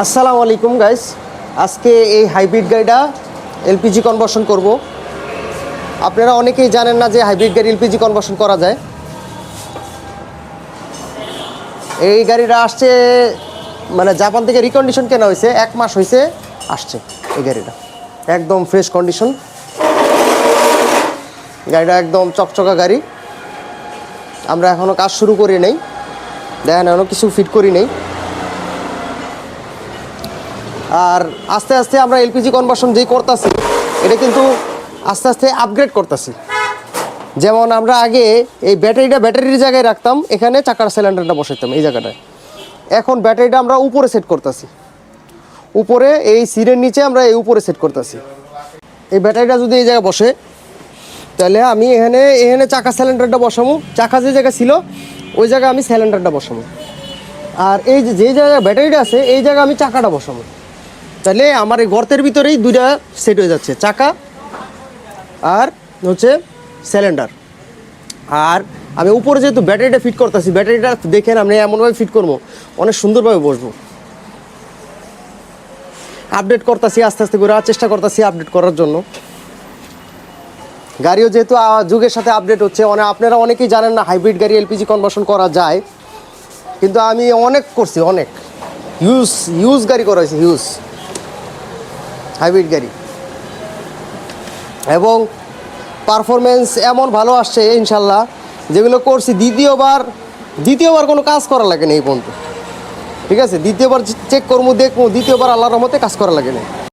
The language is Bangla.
আসসালামু আলাইকুম গাইস। আজকে এই হাইব্রিড গাড়িটা এলপিজি কনভার্সন করব। আপনারা অনেকেই জানেন না যে হাইব্রিড গাড়ি এলপিজি কনভার্সন করা যায়। এই গাড়িটা আসছে মানে জাপান থেকে রিকন্ডিশন কেনা হয়েছে, 1 মাস হয়েছে আসছে। এই গাড়িটা একদম ফ্রেশ কন্ডিশন, গাড়িটা একদম চকচকা গাড়ি। আমরা এখনও কাজ শুরু করি নাই, দেখেন এখনও কিছু ফিট করি নেই। আর আস্তে আস্তে আমরা এলপিজি কনভার্সন যেই করতেছি এটা কিন্তু আস্তে আস্তে আপগ্রেড করতেছি। যেমন আমরা আগে এই ব্যাটারির জায়গায় রাখতাম, এখানে চাকার সিলিন্ডারটা বসাইতাম এই জায়গাটায়। এখন ব্যাটারিটা আমরা উপরে সেট করতেছি, উপরে এই সিটের নিচে আমরা এই উপরে সেট করতেছি। এই ব্যাটারিটা যদি এই জায়গায় বসে তাহলে আমি এখানে চাকা সিলিন্ডারটা বসাবো, চাকা যে জায়গায় ছিল ওই জায়গায় আমি সিলিন্ডারটা বসাবো। আর এই যে জায়গায় ব্যাটারিটা আছে এই জায়গায় আমি চাকাটা বসাবো। তাহলে আমার এই গর্তের ভিতরেই দুইটা সেট হয়ে যাচ্ছে, চাকা আর হচ্ছে সিলিন্ডার। আর আমি উপরে যেহেতু ব্যাটারিটা ফিট করতেছি, ব্যাটারিটা দেখেন আমি এমনভাবে ফিট করবো অনেক সুন্দরভাবে বসবো। আপডেট করতেছি আস্তে আস্তে করে, চেষ্টা করতেছি আপডেট করার জন্য। গাড়িও যেহেতু যুগের সাথে আপডেট হচ্ছে, আপনারা অনেকেই জানেন না হাইব্রিড গাড়ি এলপিজি কনভার্সন করা যায়, কিন্তু আমি অনেক করছি, অনেক হিউজ গাড়ি করা হয়েছে, হিউজ হাইব্রিড গাড়ি। এবং পারফরমেন্স এমন ভালো আসছে ইনশাল্লাহ, যেগুলো করছি দ্বিতীয়বার কোনো কাজ করা লাগে না এই পর্যন্ত। ঠিক আছে, দ্বিতীয়বার চেক করবো, দেখবো, দ্বিতীয়বার আল্লাহর রহমতে কাজ করা লাগে না।